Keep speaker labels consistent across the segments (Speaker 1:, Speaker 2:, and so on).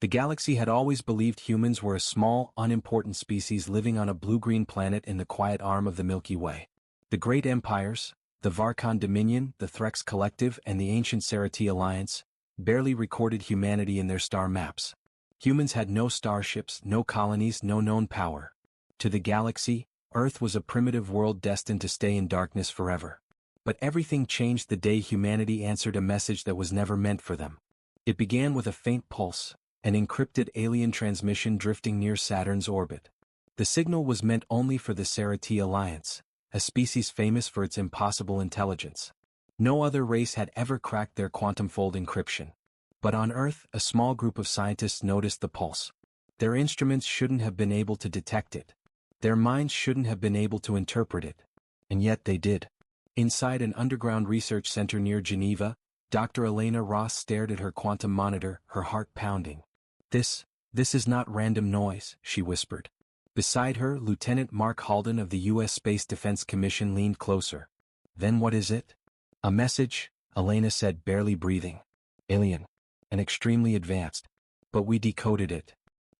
Speaker 1: The galaxy had always believed humans were a small, unimportant species living on a blue-green planet in the quiet arm of the Milky Way. The great empires, the Varkan Dominion, the Threx Collective, and the ancient Serati Alliance, barely recorded humanity in their star maps. Humans had no starships, no colonies, no known power. To the galaxy, Earth was a primitive world destined to stay in darkness forever. But everything changed the day humanity answered a message that was never meant for them. It began with a faint pulse, an encrypted alien transmission drifting near Saturn's orbit. The signal was meant only for the Serati Alliance, a species famous for its impossible intelligence. No other race had ever cracked their quantum-fold encryption. But on Earth, a small group of scientists noticed the pulse. Their instruments shouldn't have been able to detect it. Their minds shouldn't have been able to interpret it. And yet they did. Inside an underground research center near Geneva, Dr. Elena Ross stared at her quantum monitor, her heart pounding. This is not random noise, she whispered. Beside her, Lieutenant Mark Halden of the U.S. Space Defense Commission leaned closer. Then what is it? A message, Elena said, barely breathing. Alien. And extremely advanced. But we decoded it.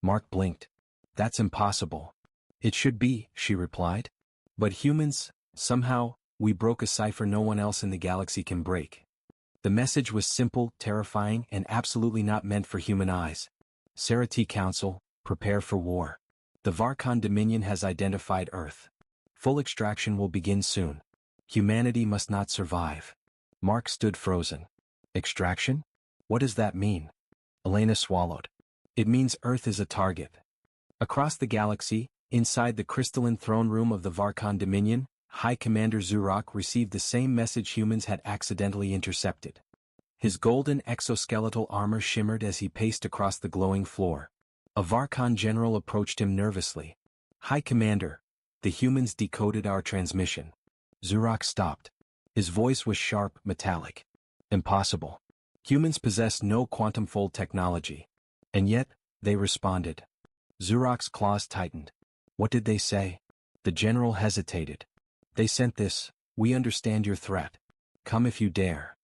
Speaker 1: Mark blinked. That's impossible. It should be, she replied. But humans, somehow, we broke a cipher no one else in the galaxy can break. The message was simple, terrifying, and absolutely not meant for human eyes. Serati Council, prepare for war. The Varkan Dominion has identified Earth. Full extraction will begin soon. Humanity must not survive. Mark stood frozen. Extraction? What does that mean? Elena swallowed. It means Earth is a target. Across the galaxy, inside the crystalline throne room of the Varkan Dominion, High Commander Zurok received the same message humans had accidentally intercepted. His golden exoskeletal armor shimmered as he paced across the glowing floor. A Varkan general approached him nervously. High Commander, the humans decoded our transmission. Zurok stopped. His voice was sharp, metallic. Impossible. Humans possess no quantum-fold technology. And yet, they responded. Zurok's claws tightened. What did they say? The general hesitated. They sent this, we understand your threat. Come if you dare.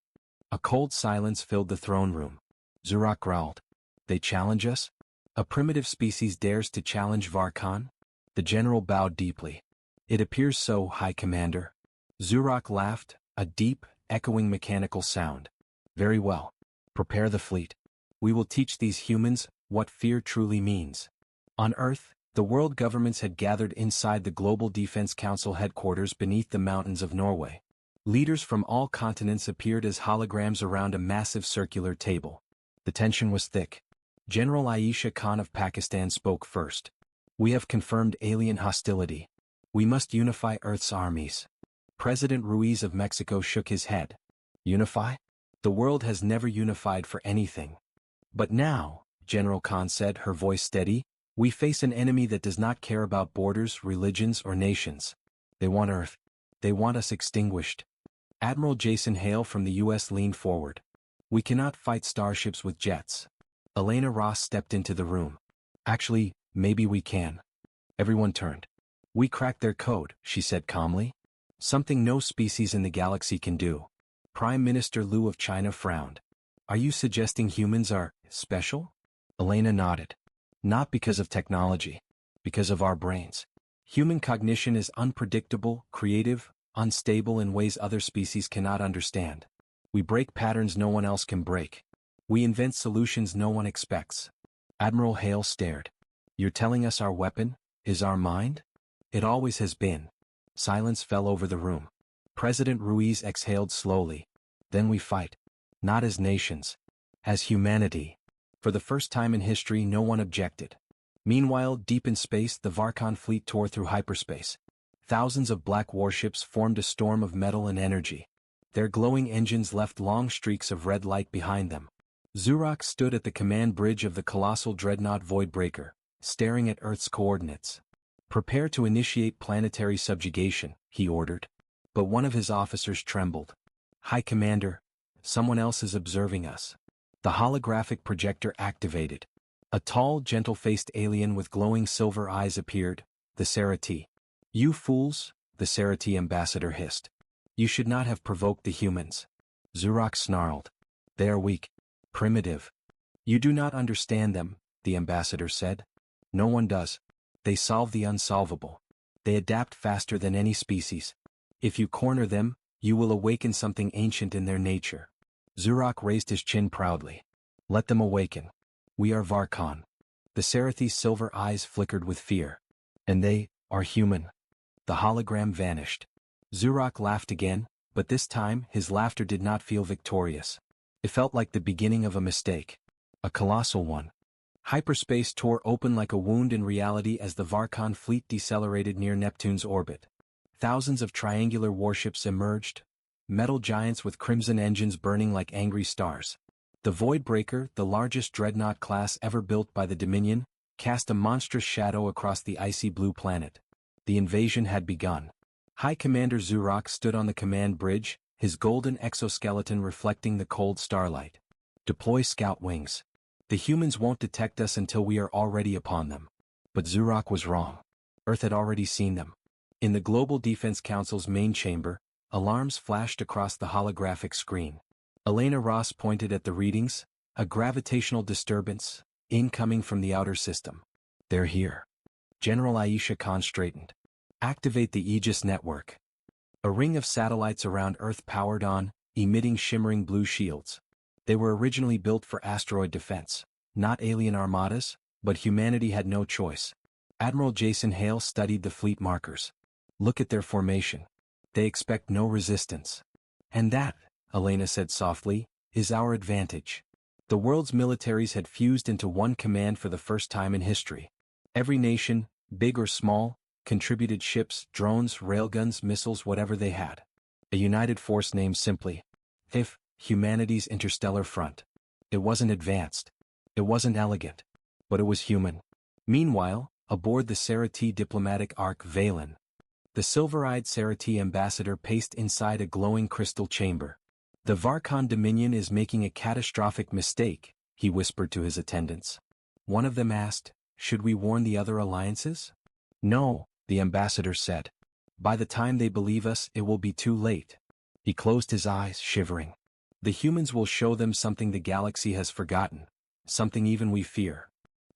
Speaker 1: A cold silence filled the throne room. Zurok growled. They challenge us? A primitive species dares to challenge Varkan? The general bowed deeply. It appears so, High Commander. Zurok laughed, a deep, echoing mechanical sound. Very well. Prepare the fleet. We will teach these humans what fear truly means. On Earth, the world governments had gathered inside the Global Defense Council headquarters beneath the mountains of Norway. Leaders from all continents appeared as holograms around a massive circular table. The tension was thick. General Ayesha Khan of Pakistan spoke first. We have confirmed alien hostility. We must unify Earth's armies. President Ruiz of Mexico shook his head. Unify? The world has never unified for anything. But now, General Khan said, her voice steady, we face an enemy that does not care about borders, religions, or nations. They want Earth. They want us extinguished. Admiral Jason Hale from the U.S. leaned forward. We cannot fight starships with jets. Elena Ross stepped into the room. Actually, maybe we can. Everyone turned. We cracked their code, she said calmly. Something no species in the galaxy can do. Prime Minister Liu of China frowned. Are you suggesting humans are special? Elena nodded. Not because of technology. Because of our brains. Human cognition is unpredictable, creative, unstable in ways other species cannot understand. We break patterns no one else can break. We invent solutions no one expects. Admiral Hale stared. You're telling us our weapon is our mind? It always has been. Silence fell over the room. President Ruiz exhaled slowly. Then we fight. Not as nations. As humanity. For the first time in history, no one objected. Meanwhile, deep in space, the Varkan fleet tore through hyperspace. Thousands of black warships formed a storm of metal and energy. Their glowing engines left long streaks of red light behind them. Zurok stood at the command bridge of the colossal dreadnought Voidbreaker, staring at Earth's coordinates. Prepare to initiate planetary subjugation, he ordered. But one of his officers trembled. High Commander, someone else is observing us. The holographic projector activated. A tall, gentle-faced alien with glowing silver eyes appeared, the Serati. You fools, the Serati ambassador hissed. You should not have provoked the humans. Zurok snarled. They are weak. Primitive. You do not understand them, the ambassador said. No one does. They solve the unsolvable. They adapt faster than any species. If you corner them, you will awaken something ancient in their nature. Zurok raised his chin proudly. Let them awaken. We are Varkon. The Sarathi's silver eyes flickered with fear. And they are human. The hologram vanished. Zurok laughed again, but this time his laughter did not feel victorious. It felt like the beginning of a mistake. A colossal one. Hyperspace tore open like a wound in reality as the Varkon fleet decelerated near Neptune's orbit. Thousands of triangular warships emerged, metal giants with crimson engines burning like angry stars. The Voidbreaker, the largest dreadnought class ever built by the Dominion, cast a monstrous shadow across the icy blue planet. The invasion had begun. High Commander Zurok stood on the command bridge, his golden exoskeleton reflecting the cold starlight. Deploy scout wings. The humans won't detect us until we are already upon them. But Zurok was wrong. Earth had already seen them. In the Global Defense Council's main chamber, alarms flashed across the holographic screen. Elena Ross pointed at the readings, a gravitational disturbance, incoming from the outer system. They're here. General Aisha Khan straightened. Activate the Aegis network. A ring of satellites around Earth powered on, emitting shimmering blue shields. They were originally built for asteroid defense, not alien armadas, but humanity had no choice. Admiral Jason Hale studied the fleet markers. Look at their formation. They expect no resistance. And that, Elena said softly, is our advantage. The world's militaries had fused into one command for the first time in history. Every nation, big or small, contributed ships, drones, railguns, missiles, whatever they had. A united force named simply humanity's interstellar front. It wasn't advanced. It wasn't elegant. But it was human. Meanwhile, aboard the Sarathi diplomatic ark Valen, the silver-eyed Sarathi ambassador paced inside a glowing crystal chamber. The Varkon Dominion is making a catastrophic mistake, he whispered to his attendants. One of them asked, should we warn the other alliances? No, the ambassador said. By the time they believe us, it will be too late. He closed his eyes, shivering. The humans will show them something the galaxy has forgotten, something even we fear.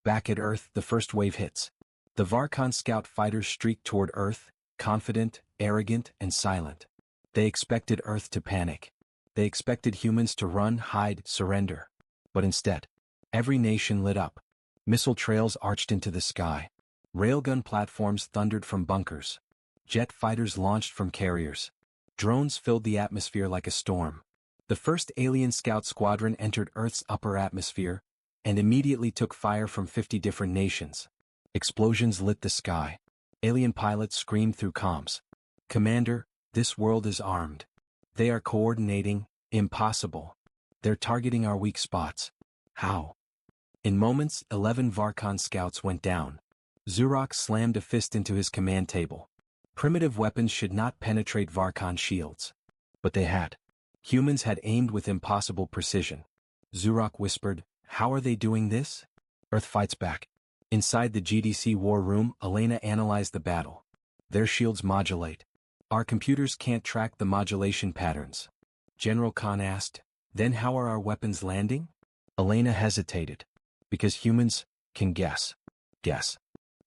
Speaker 1: Back at Earth, the first wave hits. The Varkon scout fighters streaked toward Earth, confident, arrogant, and silent. They expected Earth to panic. They expected humans to run, hide, surrender. But instead, every nation lit up. Missile trails arched into the sky. Railgun platforms thundered from bunkers. Jet fighters launched from carriers. Drones filled the atmosphere like a storm. The first alien scout squadron entered Earth's upper atmosphere, and immediately took fire from 50 different nations. Explosions lit the sky. Alien pilots screamed through comms. Commander, this world is armed. They are coordinating, impossible. They're targeting our weak spots. How? In moments, 11 Varkon scouts went down. Zurok slammed a fist into his command table. Primitive weapons should not penetrate Varkon shields. But they had. Humans had aimed with impossible precision. Zurok whispered, how are they doing this? Earth fights back. Inside the GDC war room, Elena analyzed the battle. Their shields modulate. Our computers can't track the modulation patterns. General Khan asked, then how are our weapons landing? Elena hesitated. Because humans can guess. Guess.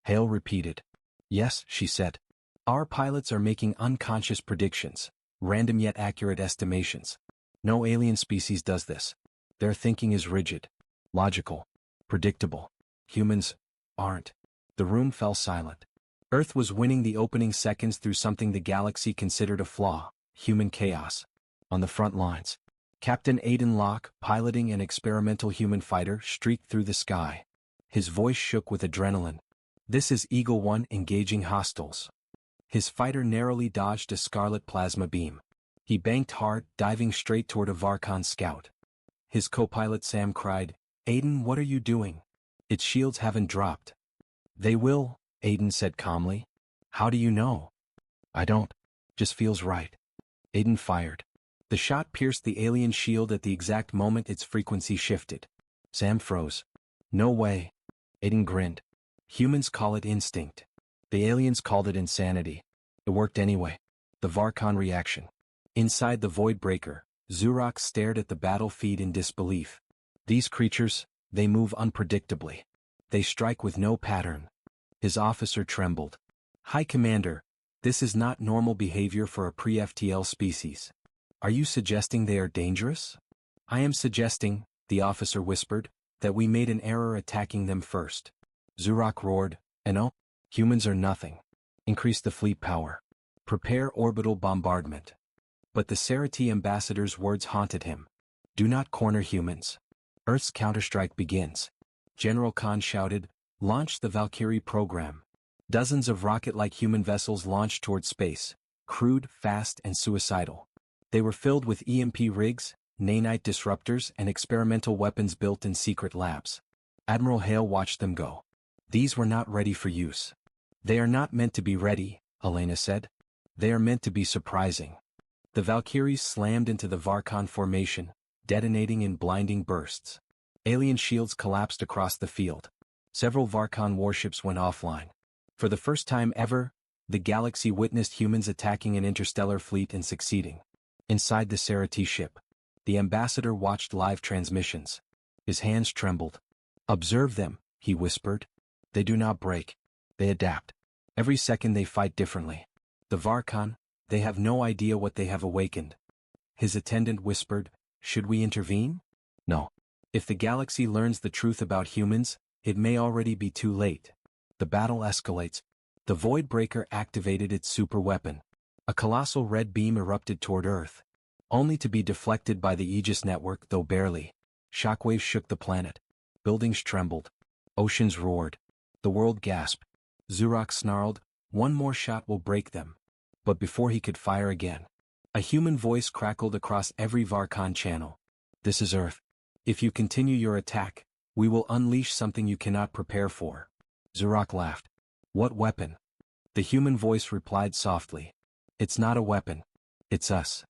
Speaker 1: Hale repeated. Yes, she said. Our pilots are making unconscious predictions. Random yet accurate estimations. No alien species does this. Their thinking is rigid, logical, predictable. Humans aren't. The room fell silent. Earth was winning the opening seconds through something the galaxy considered a flaw, human chaos. On the front lines, Captain Aidan Locke, piloting an experimental human fighter, streaked through the sky. His voice shook with adrenaline. This is Eagle One engaging hostiles. His fighter narrowly dodged a scarlet plasma beam. He banked hard, diving straight toward a Varkon scout. His co-pilot Sam cried, Aidan, what are you doing? Its shields haven't dropped. They will, Aidan said calmly. How do you know? I don't. Just feels right. Aidan fired. The shot pierced the alien shield at the exact moment its frequency shifted. Sam froze. No way. Aidan grinned. Humans call it instinct. The aliens called it insanity. It worked anyway. The Varkon reaction. Inside the Voidbreaker, Zurok stared at the battle feed in disbelief. These creatures, they move unpredictably. They strike with no pattern. His officer trembled. High Commander, this is not normal behavior for a pre-FTL species. Are you suggesting they are dangerous? I am suggesting, the officer whispered, that we made an error attacking them first. Zurak roared, no, humans are nothing. Increase the fleet power. Prepare orbital bombardment. But the Serati ambassador's words haunted him. Do not corner humans. Earth's counterstrike begins. General Khan shouted, launch the Valkyrie program. Dozens of rocket-like human vessels launched toward space, crude, fast, and suicidal. They were filled with EMP rigs, nanite disruptors, and experimental weapons built in secret labs. Admiral Hale watched them go. These were not ready for use. They are not meant to be ready, Elena said. They are meant to be surprising. The Valkyries slammed into the Varkon formation, detonating in blinding bursts. Alien shields collapsed across the field. Several Varkon warships went offline. For the first time ever, the galaxy witnessed humans attacking an interstellar fleet and succeeding. Inside the Serati ship, the ambassador watched live transmissions. His hands trembled. Observe them, he whispered. They do not break. They adapt. Every second they fight differently. The Varkon, they have no idea what they have awakened. His attendant whispered, should we intervene? No. If the galaxy learns the truth about humans, it may already be too late. The battle escalates. The Voidbreaker activated its superweapon. A colossal red beam erupted toward Earth, only to be deflected by the Aegis network, though barely. Shockwaves shook the planet. Buildings trembled. Oceans roared. The world gasped. Zurak snarled, one more shot will break them. But before he could fire again, a human voice crackled across every Varkon channel. This is Earth. If you continue your attack, we will unleash something you cannot prepare for. Zurak laughed. What weapon? The human voice replied softly. It's not a weapon. It's us.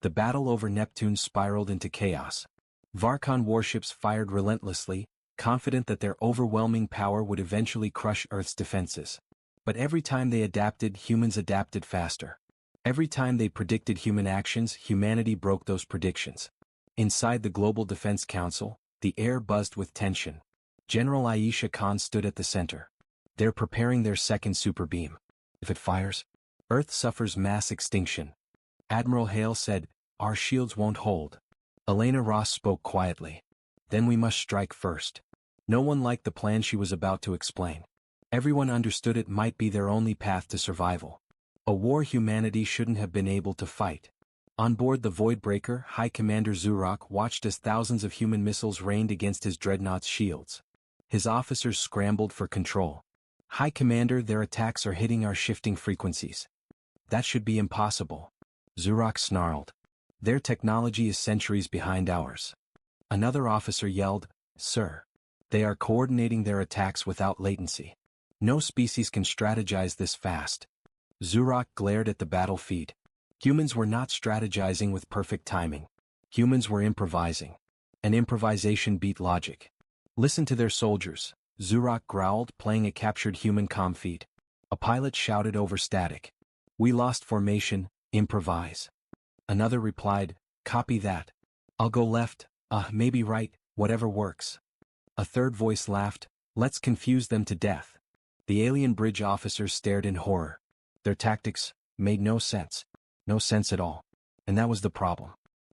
Speaker 1: The battle over Neptune spiraled into chaos. Varkon warships fired relentlessly, confident that their overwhelming power would eventually crush Earth's defenses. But every time they adapted, humans adapted faster. Every time they predicted human actions, humanity broke those predictions. Inside the Global Defense Council, the air buzzed with tension. General Aisha Khan stood at the center. They're preparing their second super beam. If it fires, Earth suffers mass extinction. Admiral Hale said, our shields won't hold. Elena Ross spoke quietly. Then we must strike first. No one liked the plan she was about to explain. Everyone understood it might be their only path to survival. A war humanity shouldn't have been able to fight. On board the Voidbreaker, High Commander Zurak watched as thousands of human missiles rained against his dreadnought's shields. His officers scrambled for control. High Commander, their attacks are hitting our shifting frequencies. That should be impossible. Zurak snarled. Their technology is centuries behind ours. Another officer yelled, Sir. They are coordinating their attacks without latency. No species can strategize this fast. Zurak glared at the battle feed. Humans were not strategizing with perfect timing. Humans were improvising. And improvisation beat logic. Listen to their soldiers, Zurak growled, playing a captured human comm feed. A pilot shouted over static. We lost formation, improvise. Another replied, copy that. I'll go left, maybe right, whatever works. A third voice laughed, let's confuse them to death. The alien bridge officers stared in horror. Their tactics made no sense. No sense at all. And that was the problem.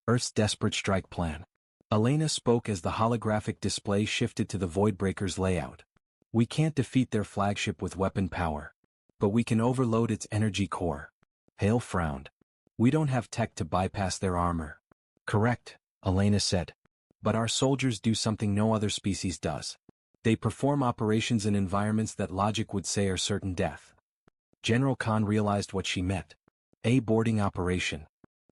Speaker 1: Earth's desperate strike plan. Elena spoke as the holographic display shifted to the Voidbreaker's layout. We can't defeat their flagship with weapon power. But we can overload its energy core. Hale frowned. We don't have tech to bypass their armor. Correct, Elena said. But our soldiers do something no other species does. They perform operations in environments that logic would say are certain death. General Khan realized what she meant. A boarding operation.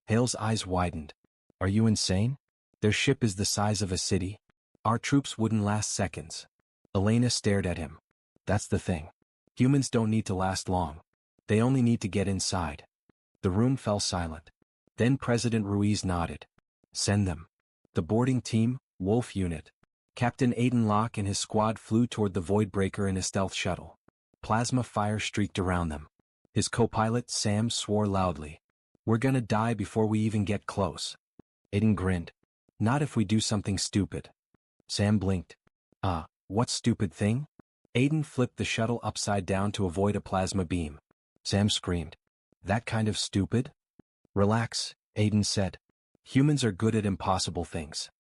Speaker 1: Hale's eyes widened. Are you insane? Their ship is the size of a city. Our troops wouldn't last seconds. Elena stared at him. That's the thing. Humans don't need to last long. They only need to get inside. The room fell silent. Then President Ruiz nodded. Send them. The boarding team, Wolf Unit. Captain Aiden Locke and his squad flew toward the Voidbreaker in a stealth shuttle. Plasma fire streaked around them. His co-pilot, Sam, swore loudly. We're gonna die before we even get close. Aiden grinned. Not if we do something stupid. Sam blinked. What stupid thing? Aiden flipped the shuttle upside down to avoid a plasma beam. Sam screamed. That kind of stupid? Relax, Aiden said. Humans are good at impossible things.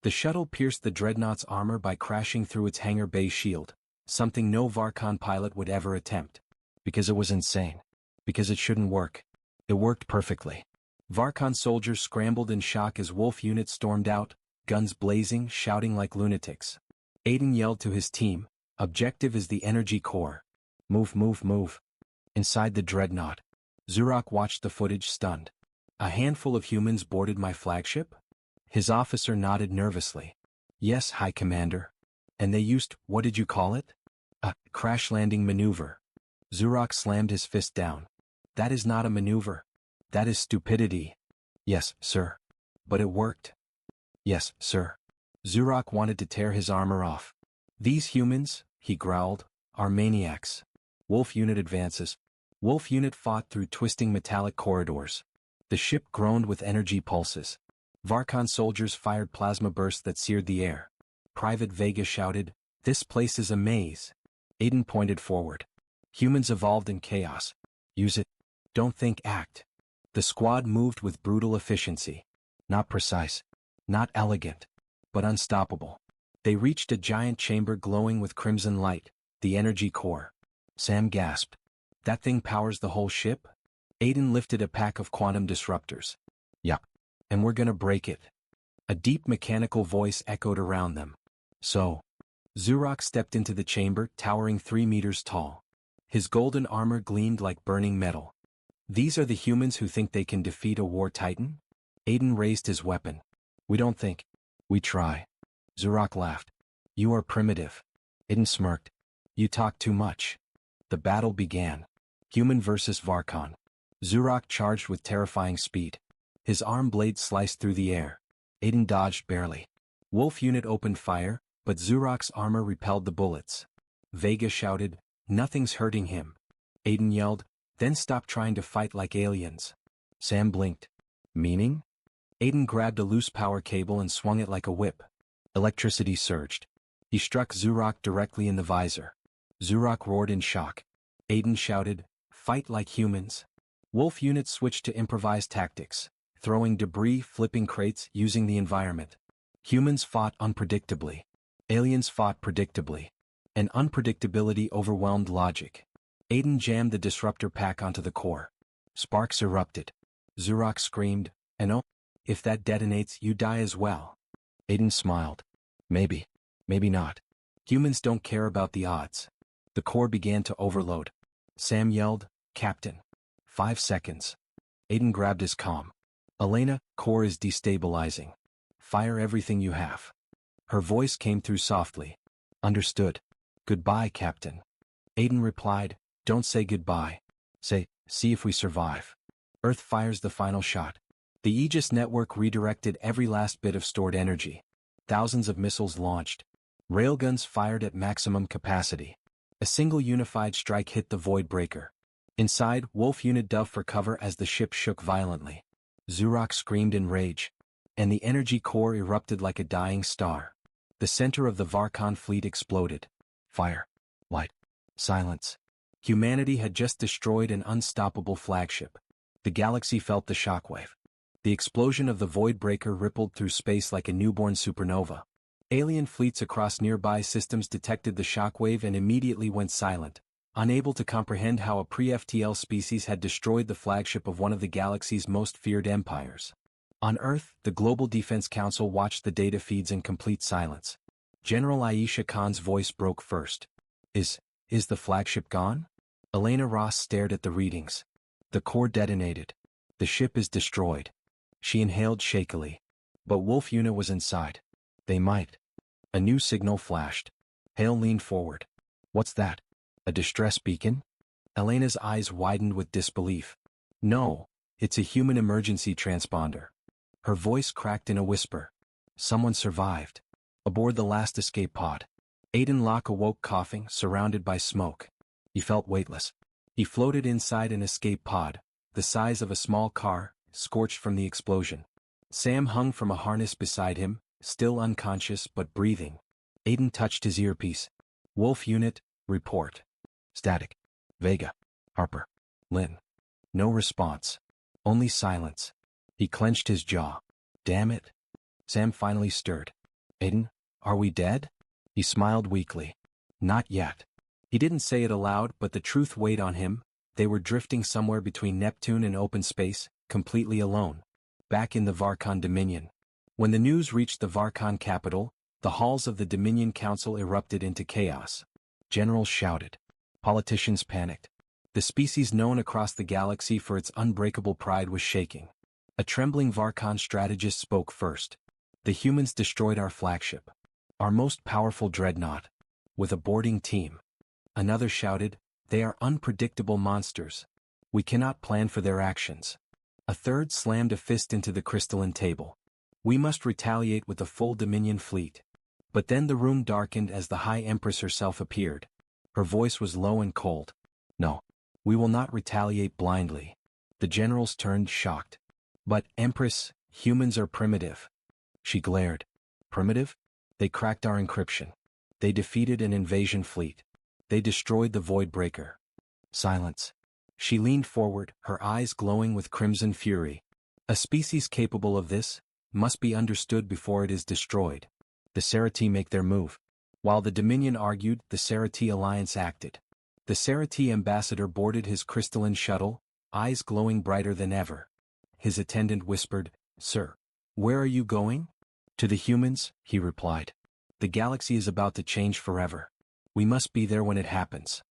Speaker 1: The shuttle pierced the dreadnought's armor by crashing through its hangar bay shield, something no Varkon pilot would ever attempt. Because it was insane. Because it shouldn't work. It worked perfectly. Varkon soldiers scrambled in shock as Wolf units stormed out, guns blazing, shouting like lunatics. Aiden yelled to his team, "Objective is the energy core. Move, move, move." Inside the dreadnought, Zurok watched the footage stunned. A handful of humans boarded my flagship? His officer nodded nervously. Yes, High Commander. And they used, what did you call it? A crash landing maneuver. Zurok slammed his fist down. That is not a maneuver. That is stupidity. Yes, sir. But it worked. Yes, sir. Zurok wanted to tear his armor off. These humans, he growled, are maniacs. Wolf unit advances. Wolf unit fought through twisting metallic corridors. The ship groaned with energy pulses. Varkon soldiers fired plasma bursts that seared the air. Private Vega shouted, "This place is a maze." Aiden pointed forward. Humans evolved in chaos. Use it. Don't think, act. The squad moved with brutal efficiency. Not precise. Not elegant. But unstoppable. They reached a giant chamber glowing with crimson light, the energy core. Sam gasped. That thing powers the whole ship? Aiden lifted a pack of quantum disruptors. Yup. And we're gonna break it. A deep mechanical voice echoed around them. So. Zurok stepped into the chamber, towering 3 meters tall. His golden armor gleamed like burning metal. These are the humans who think they can defeat a war titan? Aiden raised his weapon. We don't think. We try. Zurok laughed. You are primitive. Aiden smirked. You talk too much. The battle began. Human versus Varkon. Zurok charged with terrifying speed. His arm blade sliced through the air. Aiden dodged barely. Wolf unit opened fire, but Zurok's armor repelled the bullets. Vega shouted, "Nothing's hurting him." Aiden yelled, "Then stop trying to fight like aliens." Sam blinked. Meaning? Aiden grabbed a loose power cable and swung it like a whip. Electricity surged. He struck Zurok directly in the visor. Zurok roared in shock. Aiden shouted, "Fight like humans." Wolf units switched to improvised tactics, throwing debris, flipping crates, using the environment. Humans fought unpredictably. Aliens fought predictably. And unpredictability overwhelmed logic. Aiden jammed the disruptor pack onto the core. Sparks erupted. Zurok screamed, "And oh, if that detonates, you die as well." Aiden smiled. Maybe. Maybe not. Humans don't care about the odds. The core began to overload. Sam yelled, "Captain." 5 seconds. Aiden grabbed his comm. "Elena, core is destabilizing. Fire everything you have." Her voice came through softly. "Understood. Goodbye, Captain." Aiden replied, "Don't say goodbye. Say, see if we survive." Earth fires the final shot. The Aegis network redirected every last bit of stored energy. Thousands of missiles launched. Railguns fired at maximum capacity. A single unified strike hit the void breaker. Inside, Wolf unit dove for cover as the ship shook violently. Zurok screamed in rage. And the energy core erupted like a dying star. The center of the Varkon fleet exploded. Fire. Light. Silence. Humanity had just destroyed an unstoppable flagship. The galaxy felt the shockwave. The explosion of the void breaker rippled through space like a newborn supernova. Alien fleets across nearby systems detected the shockwave and immediately went silent, unable to comprehend how a pre-FTL species had destroyed the flagship of one of the galaxy's most feared empires. On Earth, the Global Defense Council watched the data feeds in complete silence. General Aisha Khan's voice broke first. Is the flagship gone?" Elena Ross stared at the readings. "The core detonated. The ship is destroyed." She inhaled shakily. But Wolf unit was inside. They might. A new signal flashed. Hale leaned forward. "What's that? A distress beacon?" Elena's eyes widened with disbelief. "No, it's a human emergency transponder." Her voice cracked in a whisper. "Someone survived. Aboard the last escape pod." Aiden Locke awoke coughing, surrounded by smoke. He felt weightless. He floated inside an escape pod, the size of a small car, scorched from the explosion. Sam hung from a harness beside him, still unconscious but breathing. Aiden touched his earpiece. Wolf unit, report. Static. Vega. Harper. Lynn. No response. Only silence. He clenched his jaw. Damn it. Sam finally stirred. Aiden, are we dead? He smiled weakly. Not yet. He didn't say it aloud, but the truth weighed on him. They were drifting somewhere between Neptune and open space, completely alone. Back in the Varkon Dominion. When the news reached the Varkon capital, the halls of the Dominion Council erupted into chaos. Generals shouted. Politicians panicked. The species known across the galaxy for its unbreakable pride was shaking. A trembling Varkon strategist spoke first. The humans destroyed our flagship. Our most powerful dreadnought. With a boarding team. Another shouted, they are unpredictable monsters. We cannot plan for their actions. A third slammed a fist into the crystalline table. We must retaliate with a full Dominion fleet. But then the room darkened as the High Empress herself appeared. Her voice was low and cold. No. We will not retaliate blindly. The generals turned shocked. But, Empress, humans are primitive. She glared. Primitive? They cracked our encryption. They defeated an invasion fleet. They destroyed the Void Breaker. Silence. She leaned forward, her eyes glowing with crimson fury. A species capable of this must be understood before it is destroyed. The Serati make their move. While the Dominion argued, the Serati Alliance acted. The Serati ambassador boarded his crystalline shuttle, eyes glowing brighter than ever. His attendant whispered, Sir, where are you going? To the humans, he replied. The galaxy is about to change forever. We must be there when it happens.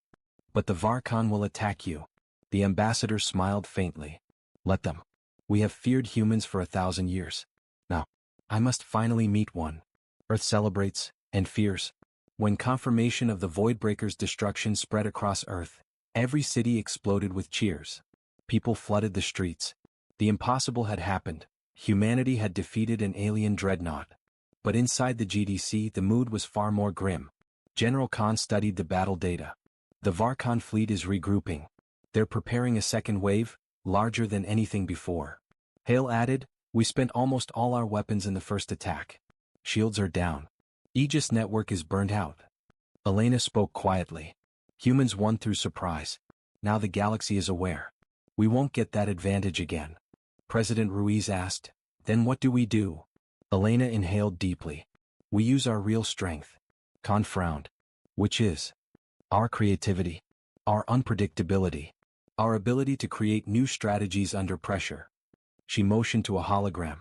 Speaker 1: But the Varkon will attack you. The ambassador smiled faintly. Let them. We have feared humans for 1,000 years. Now, I must finally meet one. Earth celebrates, and fears. When confirmation of the Voidbreaker's destruction spread across Earth, every city exploded with cheers. People flooded the streets. The impossible had happened. Humanity had defeated an alien dreadnought. But inside the GDC, the mood was far more grim. General Khan studied the battle data. The Varkon fleet is regrouping. They're preparing a second wave, larger than anything before. Hale added, we spent almost all our weapons in the first attack. Shields are down. Aegis network is burned out. Elena spoke quietly. Humans won through surprise. Now the galaxy is aware. We won't get that advantage again. President Ruiz asked, then what do we do? Elena inhaled deeply. We use our real strength. Khan frowned. Which is? Our creativity. Our unpredictability. Our ability to create new strategies under pressure. She motioned to a hologram.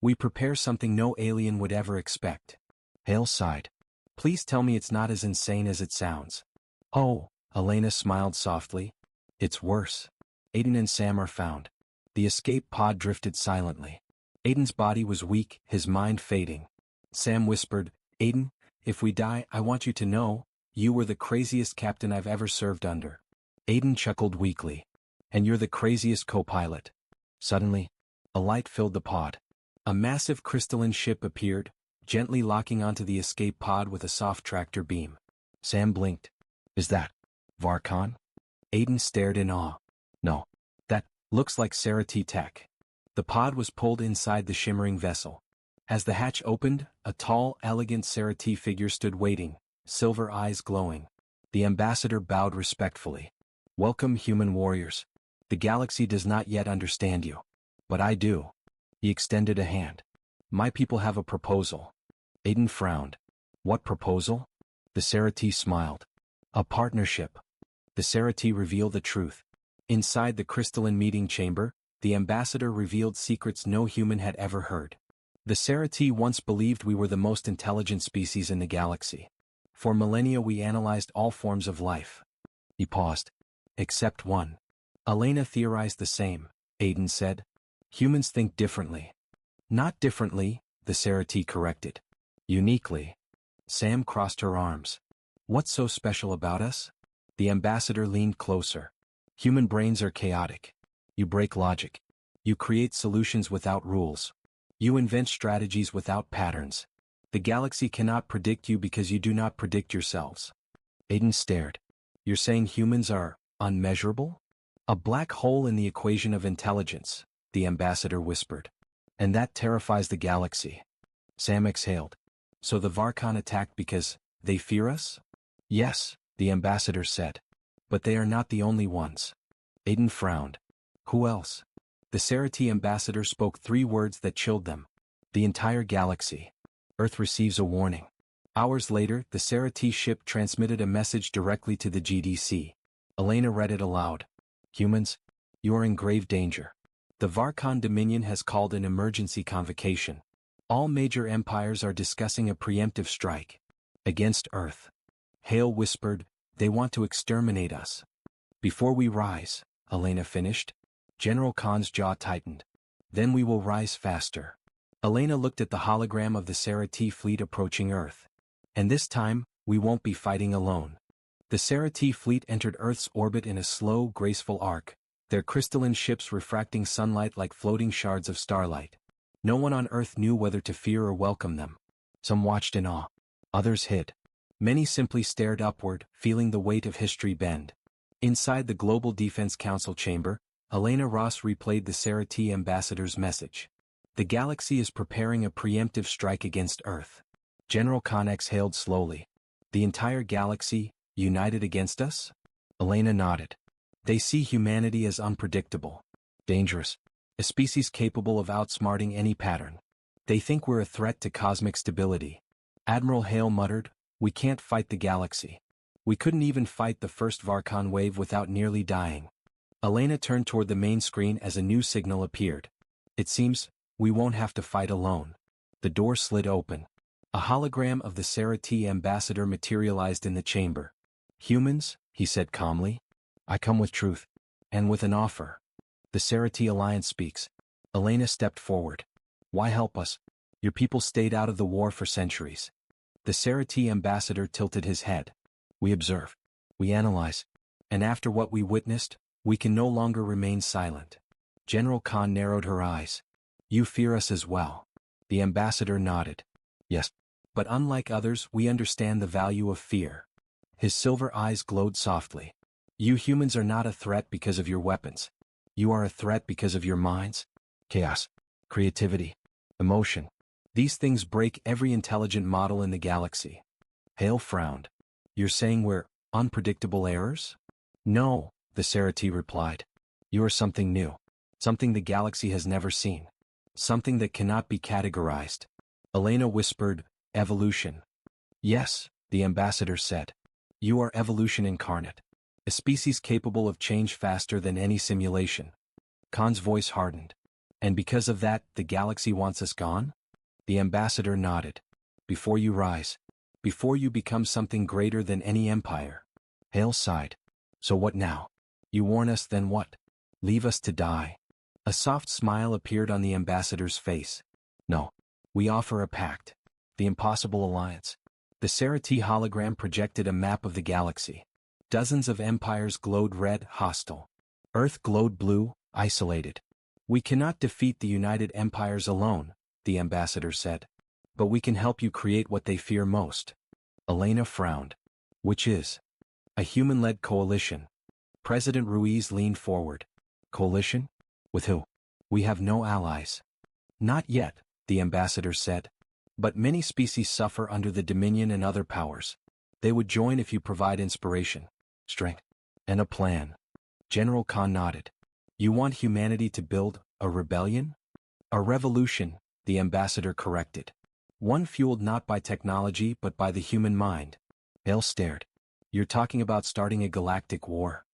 Speaker 1: We prepare something no alien would ever expect. Hale sighed. Please tell me it's not as insane as it sounds. Oh, Elena smiled softly. It's worse. Aiden and Sam are found. The escape pod drifted silently. Aiden's body was weak, his mind fading. Sam whispered, Aiden, if we die, I want you to know, you were the craziest captain I've ever served under. Aiden chuckled weakly. And you're the craziest co-pilot. Suddenly, a light filled the pod. A massive crystalline ship appeared, gently locking onto the escape pod with a soft tractor beam. Sam blinked. Is that Varkon? Aiden stared in awe. No. That looks like Serati tech. The pod was pulled inside the shimmering vessel. As the hatch opened, a tall, elegant Serati figure stood waiting, silver eyes glowing. The ambassador bowed respectfully. Welcome, human warriors. The galaxy does not yet understand you. But I do. He extended a hand. My people have a proposal. Aiden frowned. What proposal? The Serati smiled. A partnership. The Serati revealed the truth. Inside the crystalline meeting chamber, the ambassador revealed secrets no human had ever heard. The Serati once believed we were the most intelligent species in the galaxy. For millennia we analyzed all forms of life. He paused. Except one. Elena theorized the same, Aiden said. Humans think differently. Not differently, the Serati corrected. Uniquely. Sam crossed her arms. What's so special about us? The ambassador leaned closer. Human brains are chaotic. You break logic. You create solutions without rules. You invent strategies without patterns. The galaxy cannot predict you because you do not predict yourselves. Aiden stared. You're saying humans are unmeasurable? A black hole in the equation of intelligence, the ambassador whispered. And that terrifies the galaxy. Sam exhaled. So the Varkan attacked because they fear us? Yes, the ambassador said. But they are not the only ones. Aiden frowned. Who else? The Serati ambassador spoke 3 words that chilled them. The entire galaxy. Earth receives a warning. Hours later, the Serati ship transmitted a message directly to the GDC. Elena read it aloud. Humans, you are in grave danger. The Varkan Dominion has called an emergency convocation. All major empires are discussing a preemptive strike. Against Earth. Hale whispered, they want to exterminate us. Before we rise, Elena finished. General Khan's jaw tightened. Then we will rise faster. Elena looked at the hologram of the Serati fleet approaching Earth. And this time, we won't be fighting alone. The Serati fleet entered Earth's orbit in a slow, graceful arc, their crystalline ships refracting sunlight like floating shards of starlight. No one on Earth knew whether to fear or welcome them. Some watched in awe. Others hid. Many simply stared upward, feeling the weight of history bend. Inside the Global Defense Council chamber, Elena Ross replayed the Serati ambassador's message. The galaxy is preparing a preemptive strike against Earth. General Khan exhaled slowly. The entire galaxy, united against us? Elena nodded. They see humanity as unpredictable. Dangerous. A species capable of outsmarting any pattern. They think we're a threat to cosmic stability. Admiral Hale muttered, we can't fight the galaxy. We couldn't even fight the first Varkan wave without nearly dying. Elena turned toward the main screen as a new signal appeared. It seems, we won't have to fight alone. The door slid open. A hologram of the Serati ambassador materialized in the chamber. Humans, he said calmly. I come with truth. And with an offer. The Serati Alliance speaks. Elena stepped forward. Why help us? Your people stayed out of the war for centuries. The Serati ambassador tilted his head. We observe. We analyze. And after what we witnessed, we can no longer remain silent. General Khan narrowed her eyes. You fear us as well. The ambassador nodded. Yes. But unlike others, we understand the value of fear. His silver eyes glowed softly. You humans are not a threat because of your weapons. You are a threat because of your minds. Chaos. Creativity. Emotion. These things break every intelligent model in the galaxy. Hale frowned. You're saying we're unpredictable errors? No, the Serati replied. You are something new. Something the galaxy has never seen. Something that cannot be categorized. Elena whispered, evolution. Yes, the ambassador said. You are evolution incarnate. A species capable of change faster than any simulation. Khan's voice hardened. And because of that, the galaxy wants us gone? The ambassador nodded. Before you rise. Before you become something greater than any empire. Hale sighed. So what now? You warn us, then what? Leave us to die. A soft smile appeared on the ambassador's face. No. We offer a pact. The impossible alliance. The Serati hologram projected a map of the galaxy. Dozens of empires glowed red, hostile. Earth glowed blue, isolated. We cannot defeat the United Empires alone, the ambassador said. But we can help you create what they fear most. Elena frowned. Which is? A human-led coalition. President Ruiz leaned forward. Coalition? With who? We have no allies. Not yet, the ambassador said. But many species suffer under the Dominion and other powers. They would join if you provide inspiration, strength, and a plan. General Khan nodded. You want humanity to build a rebellion? A revolution, the ambassador corrected. One fueled not by technology but by the human mind. Hale stared. You're talking about starting a galactic war.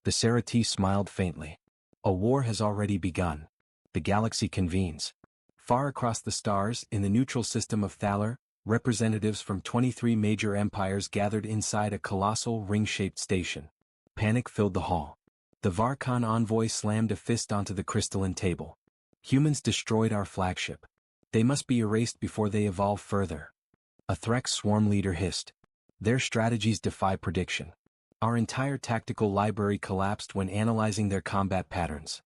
Speaker 1: The Serati smiled faintly. A war has already begun. The galaxy convenes. Far across the stars, in the neutral system of Thaler, representatives from 23 major empires gathered inside a colossal ring-shaped station. Panic filled the hall. The Varkan envoy slammed a fist onto the crystalline table. Humans destroyed our flagship. They must be erased before they evolve further. A Threx swarm leader hissed. Their strategies defy prediction. Our entire tactical library collapsed when analyzing their combat patterns.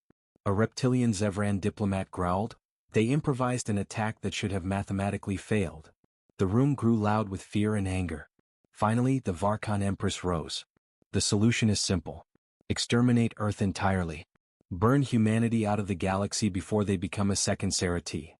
Speaker 1: A reptilian Zevran diplomat growled. They improvised an attack that should have mathematically failed. The room grew loud with fear and anger. Finally, the Varkan Empress rose. The solution is simple. Exterminate Earth entirely. Burn humanity out of the galaxy before they become a second Serati.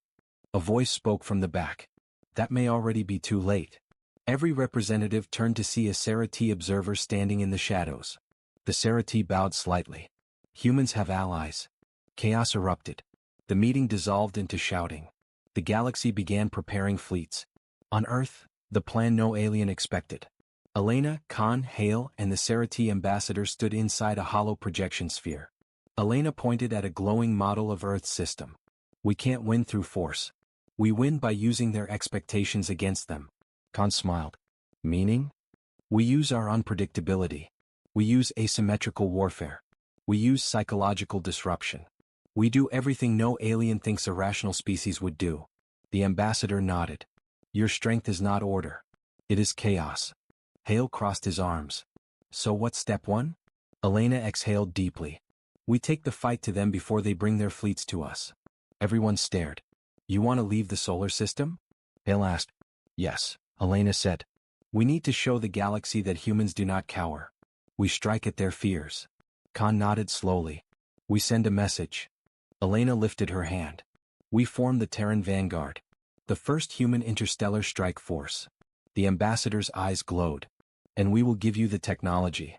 Speaker 1: A voice spoke from the back. That may already be too late. Every representative turned to see a Sarati observer standing in the shadows. The Sarati bowed slightly. Humans have allies. Chaos erupted. The meeting dissolved into shouting. The galaxy began preparing fleets. On Earth, the plan no alien expected. Elena, Khan, Hale, and the Sarati ambassador stood inside a hollow projection sphere. Elena pointed at a glowing model of Earth's system. We can't win through force. We win by using their expectations against them. Khan smiled. Meaning? We use our unpredictability. We use asymmetrical warfare. We use psychological disruption. We do everything no alien thinks a rational species would do. The ambassador nodded. Your strength is not order. It is chaos. Hale crossed his arms. So what's step one? Elena exhaled deeply. We take the fight to them before they bring their fleets to us. Everyone stared. You want to leave the solar system? Hale asked. Yes, Elena said. We need to show the galaxy that humans do not cower. We strike at their fears. Khan nodded slowly. We send a message. Elena lifted her hand. We form the Terran Vanguard. The first human interstellar strike force. The ambassador's eyes glowed. And we will give you the technology.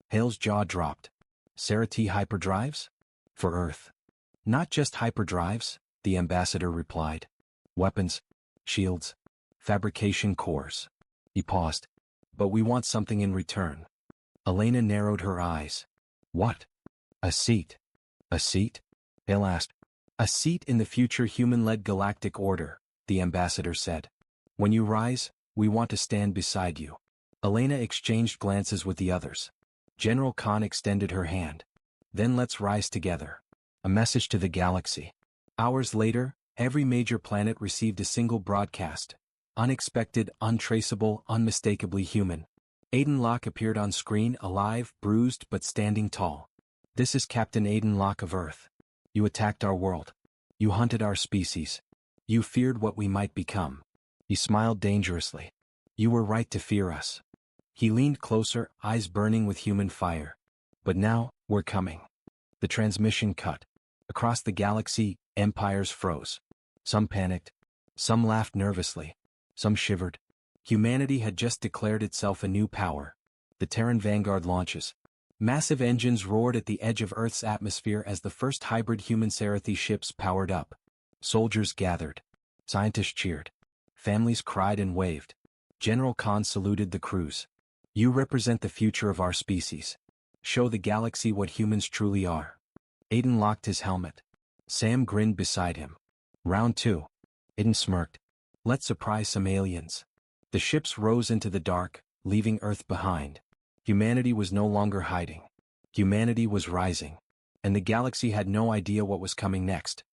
Speaker 1: Hale's jaw dropped. Sarati hyperdrives? For Earth. Not just hyperdrives, the ambassador replied. Weapons, shields, fabrication cores. He paused. But we want something in return. Elena narrowed her eyes. What? A seat. A seat? Hale asked. A seat in the future human-led galactic order, the ambassador said. When you rise, we want to stand beside you. Elena exchanged glances with the others. General Khan extended her hand. Then let's rise together. A message to the galaxy. Hours later, every major planet received a single broadcast. Unexpected, untraceable, unmistakably human. Aiden Locke appeared on screen, alive, bruised, but standing tall. This is Captain Aiden Locke of Earth. You attacked our world. You hunted our species. You feared what we might become. He smiled dangerously. You were right to fear us. He leaned closer, eyes burning with human fire. But now, we're coming. The transmission cut. Across the galaxy, empires froze. Some panicked. Some laughed nervously. Some shivered. Humanity had just declared itself a new power. The Terran Vanguard launches. Massive engines roared at the edge of Earth's atmosphere as the first hybrid human Sarathi ships powered up. Soldiers gathered. Scientists cheered. Families cried and waved. General Khan saluted the crews. You represent the future of our species. Show the galaxy what humans truly are. Aiden locked his helmet. Sam grinned beside him. Round 2. Aiden smirked. Let's surprise some aliens. The ships rose into the dark, leaving Earth behind. Humanity was no longer hiding. Humanity was rising. And the galaxy had no idea what was coming next.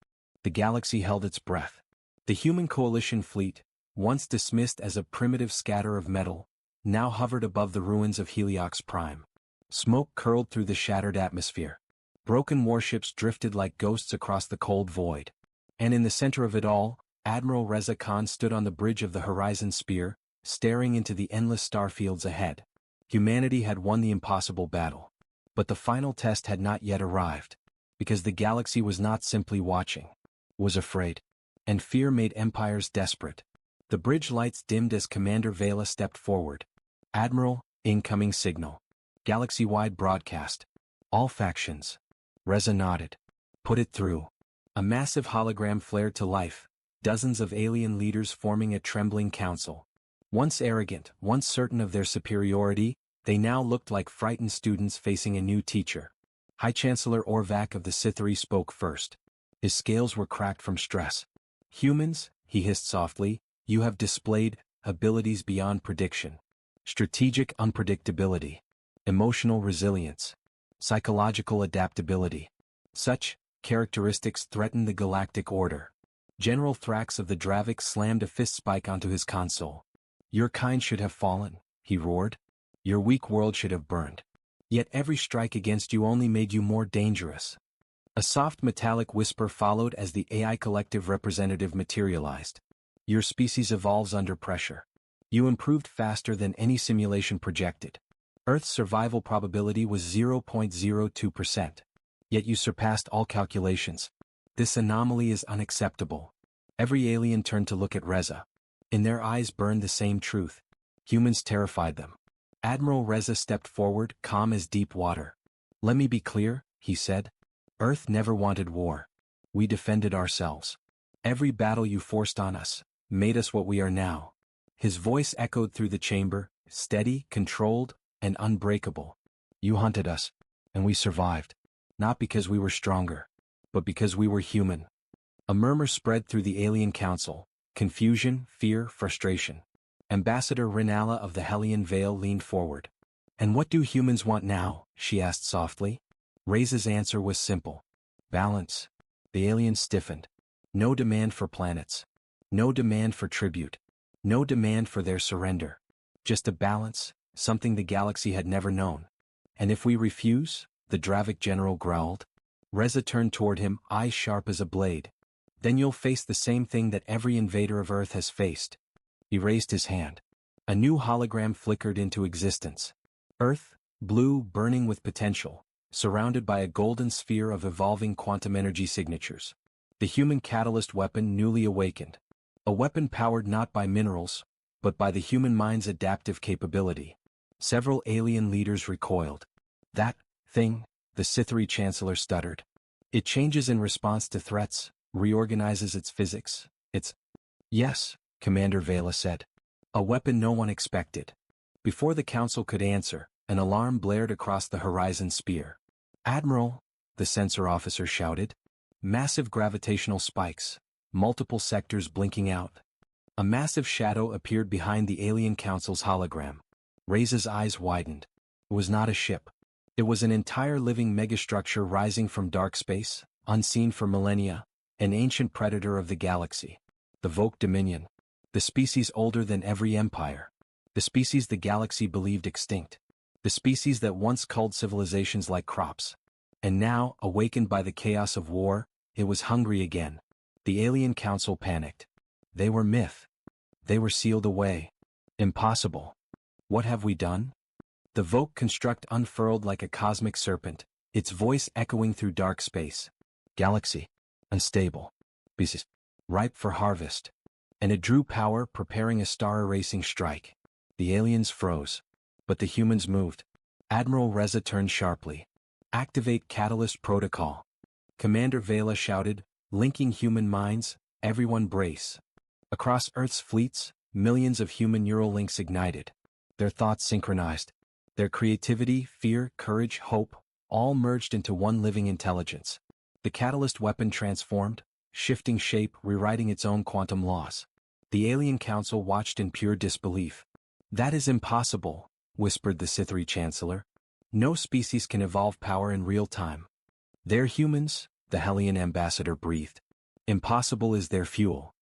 Speaker 1: The galaxy held its breath. The human coalition fleet, once dismissed as a primitive scatter of metal, now hovered above the ruins of Heliox Prime. Smoke curled through the shattered atmosphere. Broken warships drifted like ghosts across the cold void. And in the center of it all, Admiral Reza Khan stood on the bridge of the Horizon Spear, staring into the endless starfields ahead. Humanity had won the impossible battle. But the final test had not yet arrived. Because the galaxy was not simply watching. Was afraid. And fear made empires desperate. The bridge lights dimmed as Commander Vela stepped forward. Admiral, incoming signal. Galaxy-wide broadcast. All factions. Reza nodded. Put it through. A massive hologram flared to life. Dozens of alien leaders forming a trembling council. Once arrogant, once certain of their superiority, they now looked like frightened students facing a new teacher. High Chancellor Orvac of the Sithari spoke first. His scales were cracked from stress. Humans, he hissed softly, you have displayed abilities beyond prediction. Strategic unpredictability. Emotional resilience. Psychological adaptability. Such characteristics threaten the galactic order. General Thrax of the Dravik slammed a fist spike onto his console. Your kind should have fallen, he roared. Your weak world should have burned. Yet every strike against you only made you more dangerous. A soft metallic whisper followed as the AI collective representative materialized. Your species evolves under pressure. You improved faster than any simulation projected. Earth's survival probability was 0.02%. Yet you surpassed all calculations. This anomaly is unacceptable. Every alien turned to look at Reza. In their eyes burned the same truth. Humans terrified them. Admiral Reza stepped forward, calm as deep water. "Let me be clear," he said. "Earth never wanted war. We defended ourselves. Every battle you forced on us made us what we are now." His voice echoed through the chamber, steady, controlled, and unbreakable. "You hunted us, and we survived. Not because we were stronger, but because we were human." A murmur spread through the alien council. Confusion, fear, frustration. Ambassador Rinala of the Hellion Veil leaned forward. "And what do humans want now?" she asked softly. Reza's answer was simple. "Balance." The aliens stiffened. No demand for planets. No demand for tribute. No demand for their surrender. Just a balance, something the galaxy had never known. "And if we refuse?" the Dravik general growled. Reza turned toward him, eyes sharp as a blade. "Then you'll face the same thing that every invader of Earth has faced." He raised his hand. A new hologram flickered into existence. Earth, blue, burning with potential, surrounded by a golden sphere of evolving quantum energy signatures. The human catalyst weapon newly awakened. A weapon powered not by minerals, but by the human mind's adaptive capability. Several alien leaders recoiled. "That thing," the Sithri Chancellor stuttered. "It changes in response to threats, reorganizes its physics, it's—" "Yes," Commander Vela said. "A weapon no one expected." Before the council could answer, an alarm blared across the horizon sphere. "Admiral," the sensor officer shouted. Massive gravitational spikes, multiple sectors blinking out. A massive shadow appeared behind the alien council's hologram. Reza's eyes widened. It was not a ship. It was an entire living megastructure rising from dark space, unseen for millennia, an ancient predator of the galaxy. The Voke Dominion. The species older than every empire. The species the galaxy believed extinct. The species that once culled civilizations like crops. And now, awakened by the chaos of war, it was hungry again. The alien council panicked. They were myth. They were sealed away. Impossible. What have we done? The Voke construct unfurled like a cosmic serpent, its voice echoing through dark space. Galaxy. Unstable. Species. Ripe for harvest. And it drew power, preparing a star-erasing strike. The aliens froze. But the humans moved. Admiral Reza turned sharply. "Activate Catalyst Protocol." Commander Vela shouted, linking human minds, "Everyone brace." Across Earth's fleets, millions of human neural links ignited. Their thoughts synchronized. Their creativity, fear, courage, hope, all merged into one living intelligence. The catalyst weapon transformed, shifting shape, rewriting its own quantum laws. The alien council watched in pure disbelief. "That is impossible," whispered the Sithri Chancellor. "No species can evolve power in real time." "They're humans," the Hellion ambassador breathed. "Impossible is their fuel."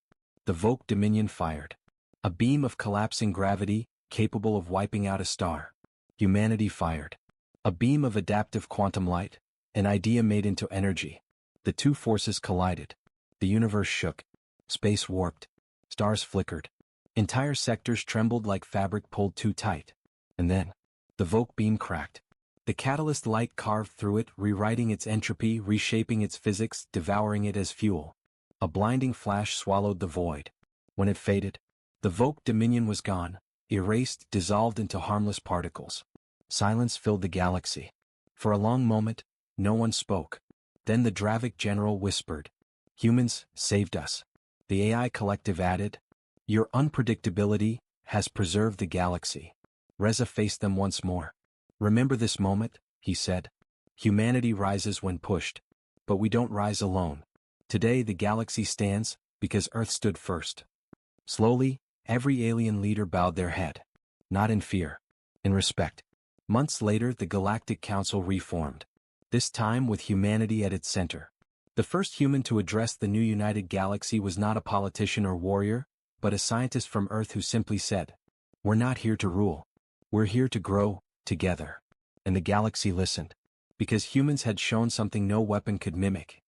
Speaker 1: The Voke Dominion fired. A beam of collapsing gravity, capable of wiping out a star. Humanity fired. A beam of adaptive quantum light, an idea made into energy. The two forces collided. The universe shook. Space warped. Stars flickered. Entire sectors trembled like fabric pulled too tight. And then, the Voke beam cracked. The catalyst light carved through it, rewriting its entropy, reshaping its physics, devouring it as fuel. A blinding flash swallowed the void. When it faded, the Voke Dominion was gone, erased, dissolved into harmless particles. Silence filled the galaxy. For a long moment, no one spoke. Then the Dravik general whispered, "Humans saved us." The AI collective added, "Your unpredictability has preserved the galaxy." Reza faced them once more. "Remember this moment," he said. "Humanity rises when pushed. But we don't rise alone. Today the galaxy stands, because Earth stood first." Slowly, every alien leader bowed their head. Not in fear. In respect. Months later the Galactic Council reformed. This time with humanity at its center. The first human to address the new united galaxy was not a politician or warrior, but a scientist from Earth who simply said, "We're not here to rule. We're here to grow, together." And the galaxy listened. Because humans had shown something no weapon could mimic.